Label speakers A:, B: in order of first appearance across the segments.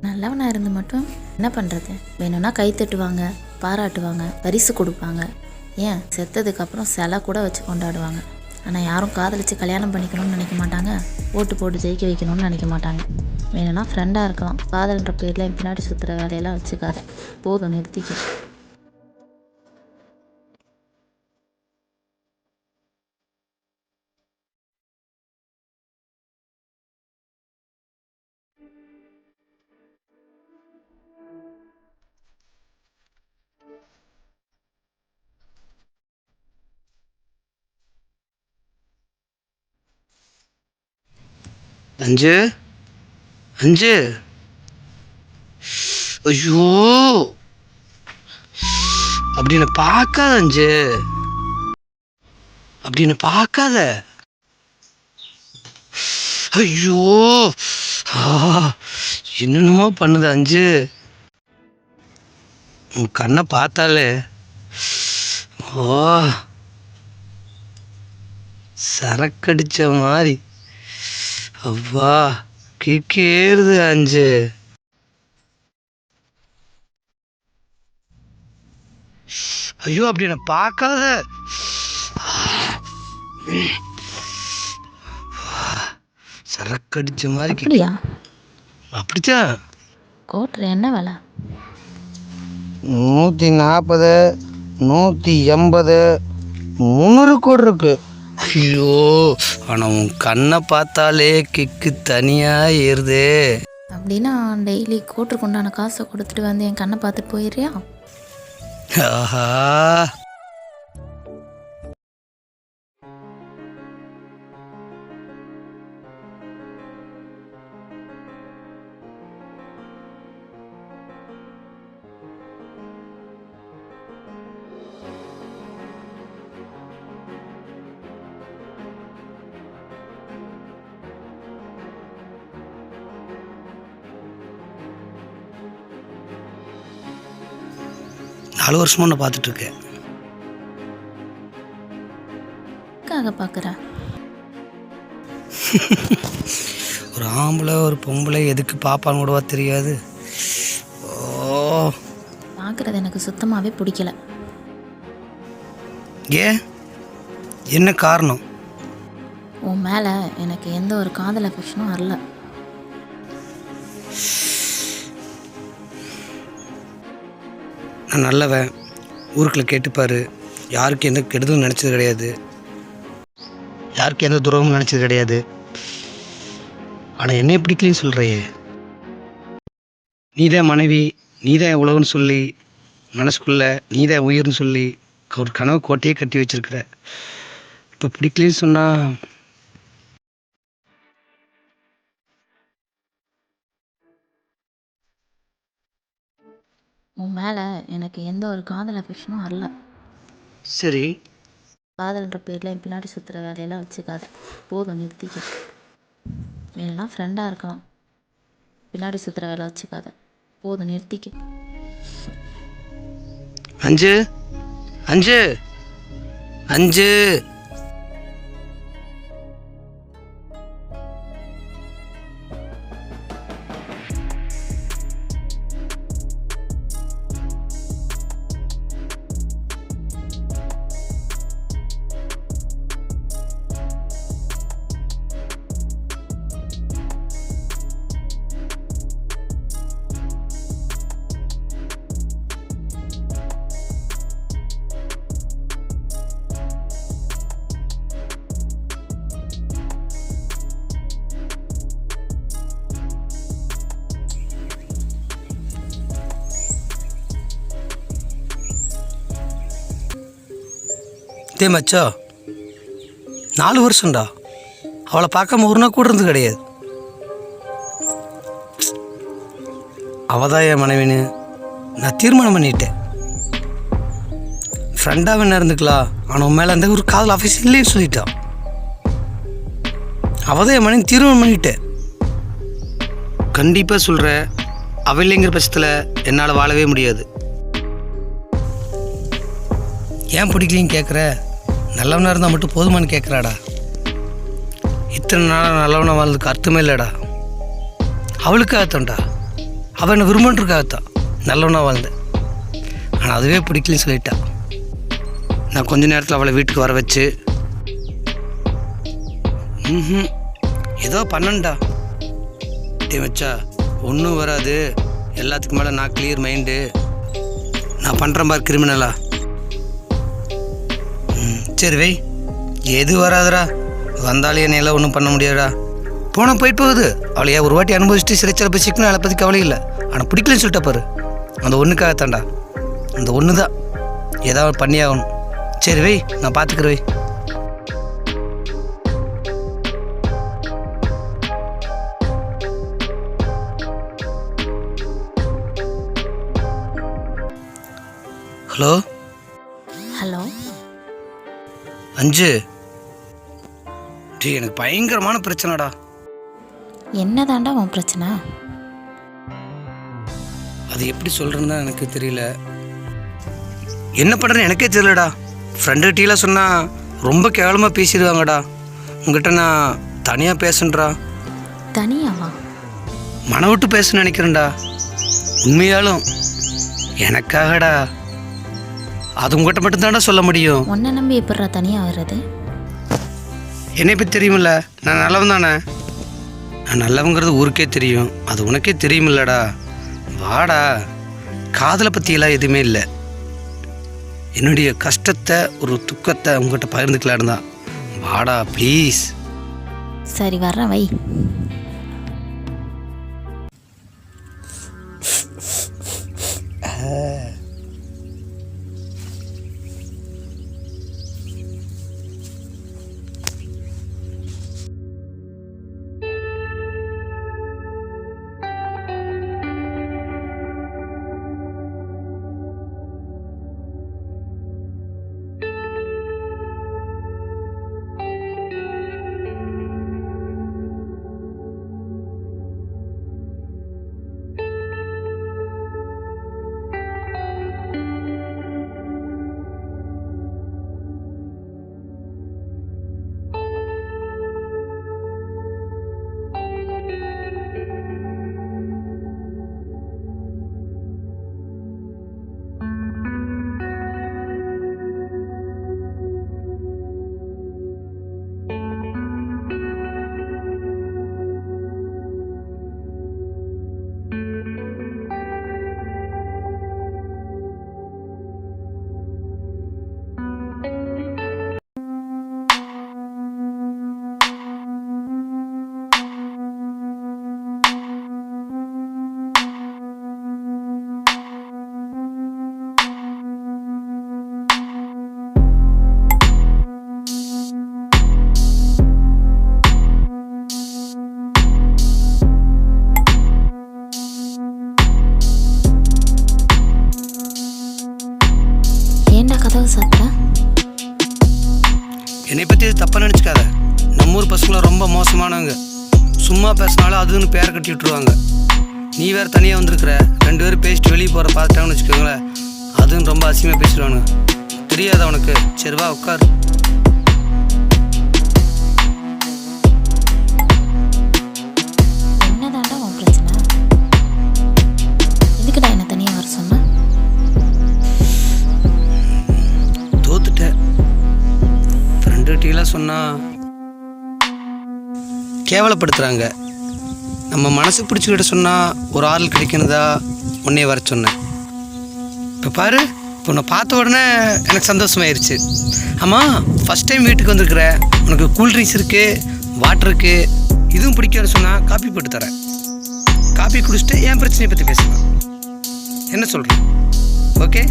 A: நல்லவனாக இருந்து மட்டும் என்ன பண்ணுறது? வேணும்னா கை தட்டுவாங்க, பாராட்டுவாங்க, பரிசு கொடுப்பாங்க, ஏன் செத்ததுக்கப்புறம் சிலை கூட வச்சு கொண்டாடுவாங்க. ஆனால் யாரும் காதலிச்சு கல்யாணம் பண்ணிக்கணும்னு நினைக்க மாட்டாங்க, ஓட்டு போட்டு ஜெயிக்க வைக்கணும்னு நினைக்க மாட்டாங்க. வேணும்னா ஃப்ரெண்டாக இருக்கலாம், காதல்ன்ற பேரில் என் பின்னாடி சுற்றுற வேலையெல்லாம் வச்சுக்காத, போதும் நிறுத்திக்க.
B: அஞ்சு அஞ்சு ஐயோ அப்படின்னு பார்க்காத அஞ்சு, அப்படின்னு பார்க்காத. ஐயோ என்னென்னமோ பண்ணுது அஞ்சு. உன் கண்ணை பார்த்தாலே ஓ சரக்கடிச்ச மாதிரி அவ்வா கேருது அஞ்சு. ஐயோ அப்படி என்ன பார்க்காத. சரக்கடிச்ச மாதிரி.
A: அப்படியா?
B: அப்படித்தான்.
A: கோட்ரு என்ன விலை?
B: 140, 180, 300 கூட இருக்கு. ஐயோ ஆனால் உன் கண்ணை பார்த்தாலே கிக்கு தனியாக ஏறுதே.
A: அப்படின்னா டெய்லி கோட்டுக்கு உண்டான காசை கொடுத்துட்டு வந்து என் கண்ணை பார்த்துட்டு போயிடுறியா?
B: ஆஹா நாலு வருஷமா நான் பார்த்துட்டு இருக்கேன்.
A: எதுக்காக பார்க்குற?
B: ஒரு ஆம்பளை ஒரு பொம்பளை எதுக்கு பாப்பான்னு கூடவா தெரியாது. ஓ
A: பார்க்குறது எனக்கு சுத்தமாகவே பிடிக்கல.
B: ஏன், என்ன காரணம்?
A: உன் மேலே எனக்கு எந்த ஒரு காதல் அஃபெக்ஷனும் வரல.
B: நான் நல்லவன், ஊருக்குள்ள கேட்டுப்பாரு, யாருக்கு எந்த கெடுதலும் நினச்சது கிடையாது, யாருக்கு எந்த துரோகமும் நினச்சது கிடையாது. ஆனால் என்னை பிடிக்கலன்னு சொல்கிறையே. நீதான் மனைவி, நீதான் உலகம்னு சொல்லி மனசுக்குள்ள நீதான் உயிர்னு சொல்லி ஒரு கனவு கோட்டையே கட்டி வச்சிருக்கிற. இப்போ பிடிக்கலன்னு சொன்னால்
A: உன் மேலே எனக்கு எந்த ஒரு காதல் அஃபெக்ஷனும் வரல.
B: சரி.
A: காதல்ன்ற பேரில் என் பின்னாடி சுற்றுற வேலையெல்லாம் வச்சுக்காத, போதும் நிறுத்திக்க. வேணும்னா ஃப்ரெண்டாக இருக்கலாம், பின்னாடி சுற்றுற வேலை வச்சுக்காத, போதும் நிறுத்திக்க.
B: அஞ்சு அஞ்சு அஞ்சு இதே மச்சா 4 வருஷம்டா அவளை பார்க்காம ஒரு நாள் கூட இருந்து கிடையாது. அவதான் என் மனைவின்னு நான் தீர்மானம் பண்ணிட்டேன். ஃப்ரெண்டாக வேணா இருந்துக்கலாம், ஆனால் உன் மேலே அந்த ஒரு காதல் ஆஃபீஸ் இல்லைன்னு சொல்லிட்டான். அவதான் என் மனைவி தீர்மானம் பண்ணிட்டேன். கண்டிப்பாக சொல்கிறேன், அவள் இல்லைங்கிற பட்சத்தில் என்னால் வாழவே முடியாது. ஏன் பிடிக்கலின்னு கேட்குற? நல்லவனாக இருந்தால் மட்டும் போதுமானு கேட்குறாடா. இத்தனை நாளாக நல்லவனாக வாழ்றதுக்கு அர்த்தமே இல்லைடா. அவளுக்கு அர்த்தம்டா. அவள் என்னை விரும்பன்றக்காகத்தான் நல்லவனா வாழ்ந்தேன். ஆனால் அதுவே பிடிக்கலன்னு சொல்லிட்டா. நான் கொஞ்ச நேரத்தில் அவளை வீட்டுக்கு வர வச்சு ஏதோ பண்ணண்டா டே வச்சா ஒன்றும் வராது, எல்லாத்துக்கும் மேலே நான் கிளியர் மைண்டு, நான் பண்ணுற மாதிரி கிரிமினலா? சரி வை, எது வராதுடா, வந்தாலே என்னையெல்லாம் ஒன்றும் பண்ண முடியாதுடா. போனால் போயிட்டு போகுது. அவளையா ஒரு வாட்டி அனுபவிச்சுட்டு சிறைச்சால போய் சிக்கணும், அதை பற்றி கவலை இல்லை. ஆனால் பிடிக்கலன்னு சொல்லிட்டா பாரு, அந்த ஒன்றுக்காகத்தான்டா, அந்த ஒன்று தான் ஏதாவது பண்ணி ஆகணும். சரி வை, நான் பார்த்துக்கிறேன் வை. Hello
A: hello.
B: அஞ்சு, டீ எனக்கு பயங்கரமான பிரச்சனைடா.
A: என்னதாண்டா உன் பிரச்சனை?
B: அது எப்படி சொல்கிறேன்னு தான் எனக்கு தெரியல. என்ன பண்ணுறேன்னு எனக்கே தெரியலடா. ஃப்ரெண்டுகிட்டலாம் சொன்னால் ரொம்ப கேவலமாக பேசிடுவாங்கடா. உங்கள்கிட்ட நான் தனியாக பேசுன்றா.
A: தனியாவா?
B: மன விட்டு பேச நினைக்கிறேன்டா. உண்மையாலும் எனக்காகடா. அது உங்கள்கிட்ட மட்டும்தான்டா சொல்ல முடியும்.
A: உன்னை நம்பி எப்படிடா தனியாக வர்றது?
B: என்னை பற்றி தெரியுமில்ல, நான் நல்லவன் தானே. நான் நல்லவங்கிறது ஊருக்கே தெரியும், அது உனக்கே தெரியுமில்லடா. வாடா, காதலை பற்றியெல்லாம் எதுவுமே இல்லை. என்னுடைய கஷ்டத்தை ஒரு துக்கத்தை உங்கள்கிட்ட பகிர்ந்துக்கலான்னு தான். வாடா ப்ளீஸ்.
A: சரி வர்றேன் வை. கதவு சாத்துற?
B: என்னை பற்றி தப்பாக நினச்சிக்காத. நம்ம ஊர் பசங்களாம் ரொம்ப மோசமானவங்க. சும்மா பேசினாலும் அதுன்னு பேரை கட்டி விட்டுருவாங்க. நீ வேறு தனியாக வந்திருக்கிற, 2 பேரும் பேசிட்டு வெளியே போகிற பார்த்துட்டாங்கன்னு வச்சுக்கோங்களேன், அதுன்னு ரொம்ப அசிங்கமாக பேசிடுவானுங்க. தெரியாதா உனக்கு? சரி வா உட்கார்.
A: என்னதாண்டா உன் பிரச்சனை? எதுக்குடா என்ன தனியாக வர சொன்ன?
B: தோத்துட்டேன். ஃப்ரெண்டுகிட்டலாம் சொன்னால் கேவலப்படுத்துகிறாங்க. நம்ம மனசு பிடிச்சிக்கிட்ட சொன்னால் ஒரு ஆள் கிடைக்கணுதா உன்னையே வர சொன்னேன். இப்போ பாரு, இப்போ உன்னை பார்த்த உடனே எனக்கு சந்தோஷமாயிருச்சு. ஆமாம், ஃபஸ்ட் டைம் வீட்டுக்கு வந்திருக்கிற, உனக்கு கூல்ட்ரிங்க்ஸ் இருக்குது, வாட்டர் இருக்குது, இதுவும் பிடிக்கும்னு சொன்னால் காப்பி போட்டு தரேன். காப்பி குடிச்சிட்டு என் பிரச்சனையை பற்றி பேசலாம். என்ன சொல்கிறேன்? ஓகே?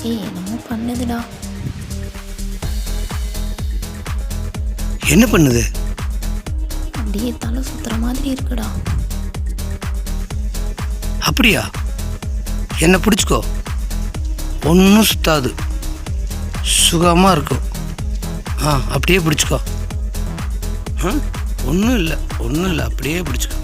A: ஏய் என்னமோ பண்ணுதுடா.
B: என்ன பண்ணுது?
A: அப்படியே தலை சுத்துற மாதிரி இருக்குடா.
B: அப்படியா? என்ன பிடிச்சிக்கோ, ஒன்றும் சுத்தாது, சுகமாக இருக்கும். அப்படியே பிடிச்சிக்கோ. ஒன்றும் இல்லை, அப்படியே பிடிச்சிக்கோ.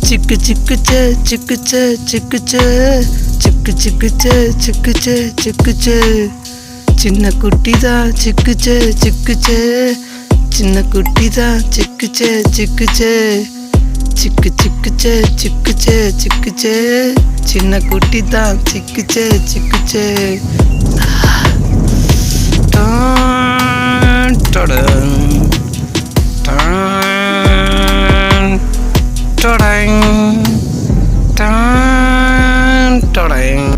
B: சிக்கு சிக்குச்சே சிக்குச்சே சிக்குச்சே சிக்கு சிக்குச்சே சிக்குச்சே சிக்குச்சே சின்ன குட்டி தான் சிக்குச்சே சிக்குச்சே சின்ன குட்டி தான் சிக்குச்சே சிக்குச்சே சிக்கு சிக்குச்சே சிக்குச்சே சிக்குச்சே சின்ன குட்டி தான் சிக்குச்சே சிக்குச்சே. டான் டடன் டான் டடன் டான் டடன்.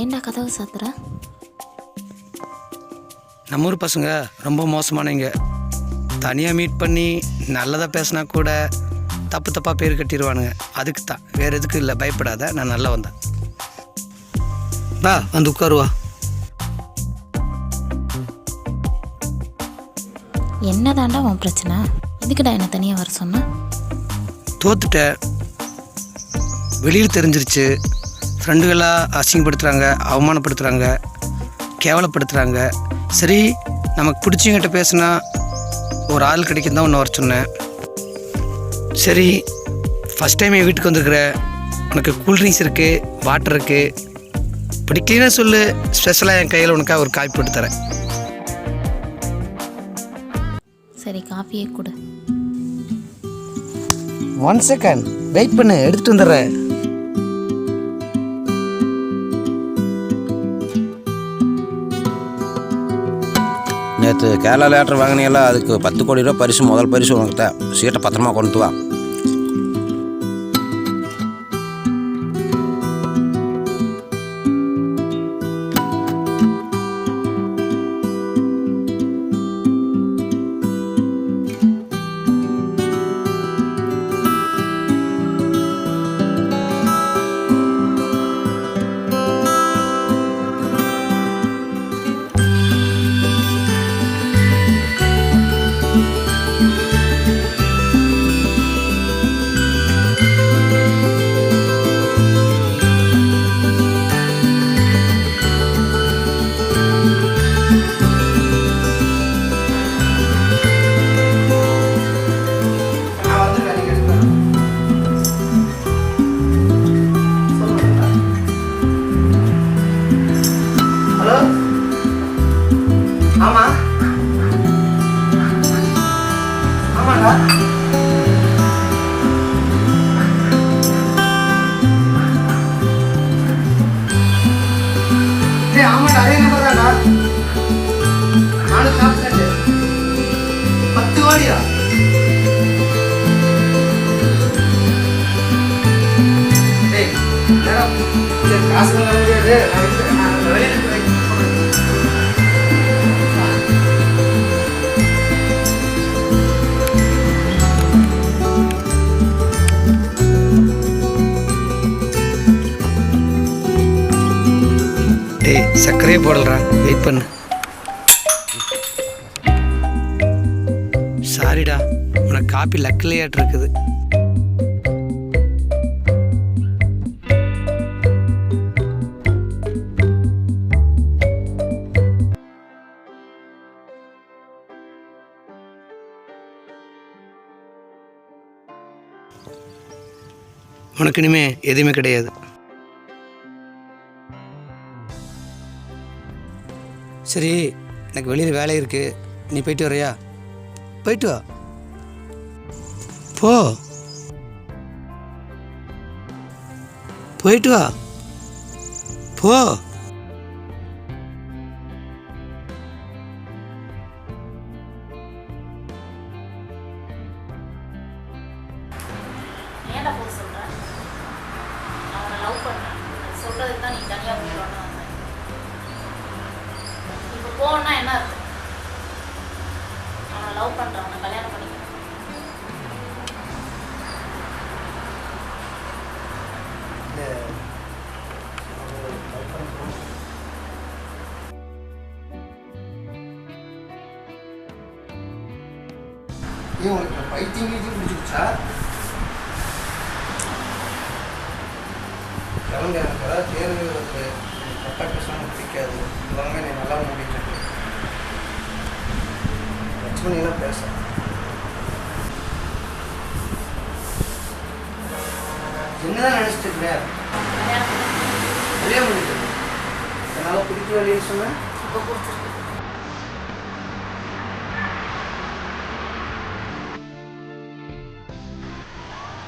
A: ஏன்டா கதவு சாத்துற?
B: நம்ம ஊர் பசங்க ரொம்ப மோசமானவங்க. தனியாக மீட் பண்ணி நல்லதாக பேசினா கூட தப்பு தப்பாக பேர் கட்டிடுவானுங்க. அதுக்கு தான், வேறு எதுக்கும் இல்லை. பயப்படாத, நான் நல்லா வந்தேன். வா வந்து உட்காருவா.
A: என்னதாண்டா உன் பிரச்சனை? எதுக்குடா என்ன தனியாக வர சொன்ன?
B: தோத்துட்டேன், வெளியில் தெரிஞ்சிருச்சு. ஃப்ரெண்டுகளாக அசிங்கப்படுத்துகிறாங்க, அவமானப்படுத்துகிறாங்க, கேவலப்படுத்துகிறாங்க. சரி, நமக்கு பிடிச்சவங்கிட்ட பேசுனா ஒரு ஆள் கிடைக்கும் தான் ஒன்று வர சொன்னேன். சரி, ஃபஸ்ட் டைம் என் வீட்டுக்கு வந்துருக்குற, உனக்கு கூல்ட்ரிங்க்ஸ் இருக்குது, வாட்டர் இருக்குது, பிடிக்கலன்னு சொல்லு, ஸ்பெஷலாக என் கையில் உனக்காக ஒரு காப்பி போட்டு தரேன்.
A: சரி, காஃபியே கொடு.
B: 1 செகண்ட் வெயிட் பண்ணு, எடுத்துகிட்டு வந்துடுறேன்.
C: நேற்று கேரளா லேட்டர் வாங்கினீங்களா, அதுக்கு 10 கோடி ரூபா பரிசு, முதல் பரிசு உனக்கிட்ட. சீட்டை பத்திரமா கொண்டு வா.
B: அதே நம்பர் தான்டா. நானும் சாப்பிட்டேன். 10 கோடியா? டேய், என்னடா, சரி, காசு தர முடியாது. நான் வெளியில போய் டேய், சர்க்கரையே போடலடா, வெயிட் பண்ணு. சாரிடா, உனக்கு காப்பி லக்கிலேயாட்டு இருக்குது. உனக்கு இனிமே எதுவுமே கிடையாது. சரி, எனக்கு வெளியில் வேலை இருக்குது, நீ போயிட்டு வரையா? போயிட்டு வா. போ, போயிட்டு வா, போ.
A: ஏன்டா போக சொல்கிறேன்? நான் உன்னை லவ் பண்ணுறேன். அது சொல்கிறதுக்கு தான் நீ தனியாக போயிடணும். இப்போ போகணுன்னா என்ன அர்த்தம்? அவனை லவ் பண்ணுறான், அவனை கல்யாணம் பண்ணிக்கணும்.
B: ஏன் உனக்கு பைத்தியம் பிடிச்சிருச்சா? கிளம்பி எனக்கு ஏதாவது தேர்வு இருக்கு, தப்பாக பேசணும் பிடிக்காது. இவங்க நீ நல்லா நம்பிட்டு லட்சுமணிலாம் பேச என்னதான் நினச்சிட்டு இருக்கிறேன். கல்யாணம் பண்ணிட்டு என்னால் பிடிக்கவே இல்லைன்னு சொன்னேன்.
A: இப்போ பிடிச்சிருக்கு.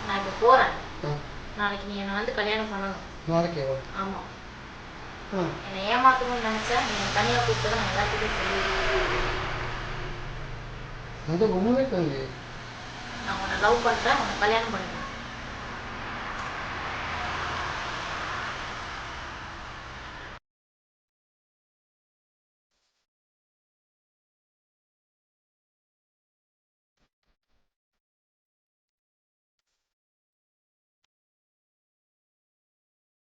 A: நான் இப்போ போகிறேன். நாளைக்கு நீ என்னை வந்து கல்யாணம் பண்ணணும்.
B: நாளைக்கு
A: ஆமாம். என்னை ஏமாற்றணும்னு நினச்சா நீ தனியாக கூப்பிட்டு நான் எல்லாத்துக்கும் சொல்லுவேன்.
B: அது ஒன்றுமே தம்பி.
A: நான் உன்னை லவ் பண்ணுறேன், உன்னை கல்யாணம் பண்ணிக்கிறேன்.